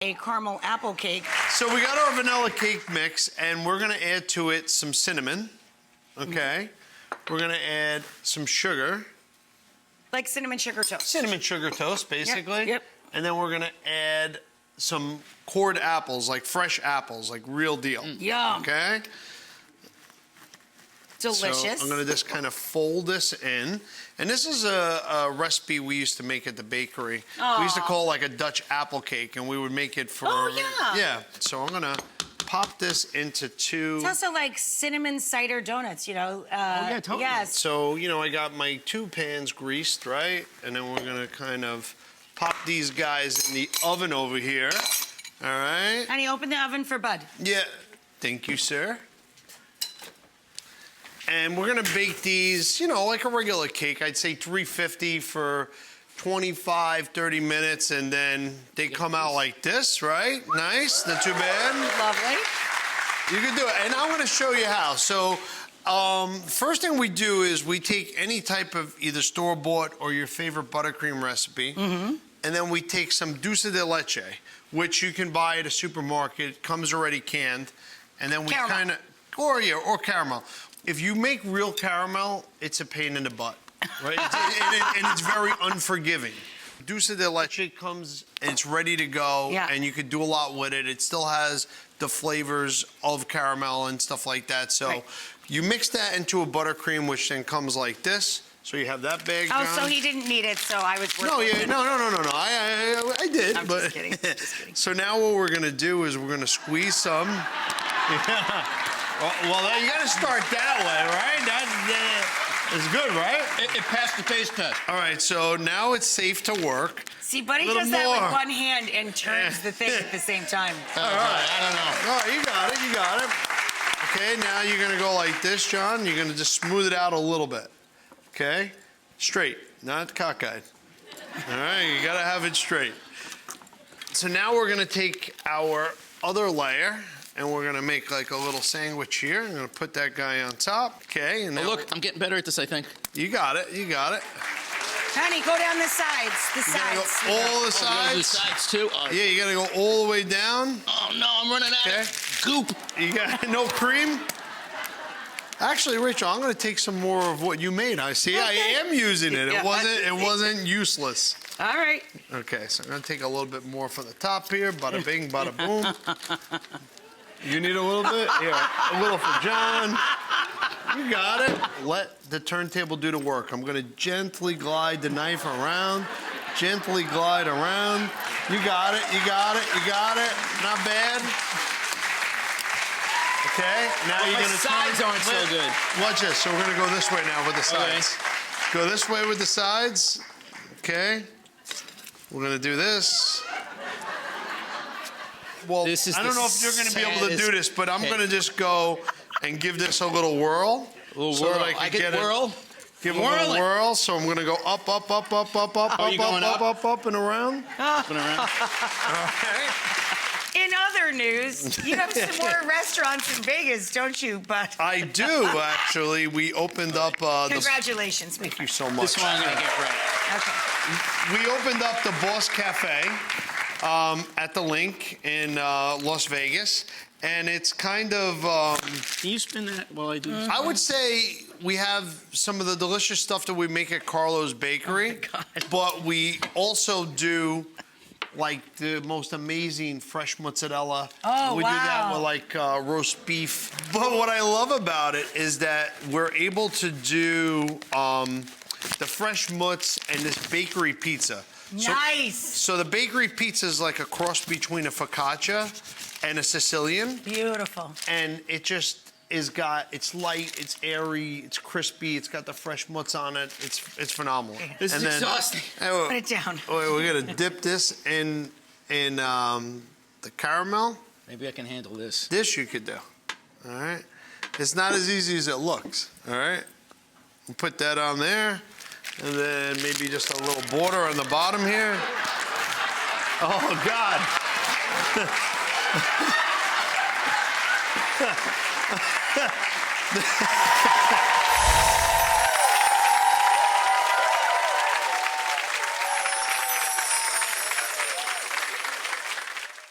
a caramel apple cake. So we got our vanilla cake mix, and we're gonna add to it some cinnamon, okay? We're gonna add some sugar. Like cinnamon sugar toast. Cinnamon sugar toast, basically. Yep. And then we're gonna add some cored apples, like fresh apples, like real deal. Yum. Okay? Delicious. So I'm gonna just kind of fold this in. And this is a recipe we used to make at the bakery. We used to call it like a Dutch apple cake, and we would make it for... Oh, yeah. Yeah, so I'm gonna pop this into two... It's also like cinnamon cider donuts, you know. yeah, totally. Yes. So, you know, I got my 2 pans greased, right? And then we're gonna kind of pop these guys in the oven over here. All right? Honey, open the oven for Bud. Yeah, thank you, sir. And we're gonna bake these, you know, like a regular cake. I'd say 350 for 25, 30 minutes, and then they come out like this, right? Nice, not too bad. Lovely. You can do it, and I'm gonna show you how. So, first thing we do is we take any type of either store-bought or your favorite buttercream recipe, and then we take some dulce de leche, which you can buy at a supermarket, comes already canned, and then we kind of, or caramel. If you make real caramel, it's a pain in the butt, right? and it's very unforgiving. Dulce de leche comes and it's ready to go, and you could do a lot with it. It still has the flavors of caramel and stuff like that. So you mix that into a buttercream, which then comes like this. So you have that bag. Oh, so he didn't need it, so I was working. No, yeah, no. I did, I'm but just kidding. Just kidding. So now what we're gonna do is we're gonna squeeze some. Yeah. Well, you got to start that way, right? That's good, right? It passed the taste test. All right, so now it's safe to work. See, Buddy does that with one hand and turns the thing at the same time. All right, I don't know. All right, you got it. Okay, now you're gonna go like this, John. You're gonna just smooth it out a little bit. Okay, straight, not cockeyed. All right, you gotta have it straight. So now we're gonna take our other layer, and we're gonna make like a little sandwich here. I'm gonna put that guy on top, okay? And oh, look, I'm getting better at this, I think. You got it. Honey, go down the sides. The sides. Go all the sides. The sides too. Yeah, you gotta go all the way down. Oh no, I'm running out of goop. You got no cream? Actually, Rachel, I'm gonna take some more of what you made. I see. I am using it. It wasn't useless. All right. Okay, so I'm gonna take a little bit more from the top here. Bada bing, bada boom. You need a little bit? Yeah, a little for John. You got it. Let the turntable do the work. I'm gonna gently glide the knife around. Gently glide around. You got it. Not bad. Okay, now you're gonna sides aren't so good. Watch this. So we're gonna go this way now with the sides. Okay. Go this way with the sides. Okay. We're gonna do this. Well, I don't know if you're going to be able to do this, but I'm going to just go and give this a little whirl. A little so whirl. that I can get whirl. Give it a little whirl. So I'm going to go up, and around. Up and around. Okay. In other news, you have some more restaurants in Vegas, don't you, Bud? I do, actually. We opened up Congratulations. Thank you so much. This one I'm going to get right. Okay. We opened up the Boss Cafe at the Link in Las Vegas. And it's kind of... Can you spin that while I do this? I would say we have some of the delicious stuff that we make at Carlo's Bakery. Oh, my God. But we also do like the most amazing fresh mozzarella. Oh, we wow. do that with like roast beef. But what I love about it is that we're able to do the fresh mozz and this bakery pizza. Nice. So the bakery pizza is like a cross between a focaccia and a Sicilian. Beautiful. And it just it's light, it's airy, it's crispy, it's got the fresh mozz on it. It's phenomenal. This is exhausting. Put it down. We're gonna dip this in the caramel. Maybe I can handle this. This you could do. All right. It's not as easy as it looks. All right. We'll put that on there. And then maybe just a little border on the bottom here. Oh, God.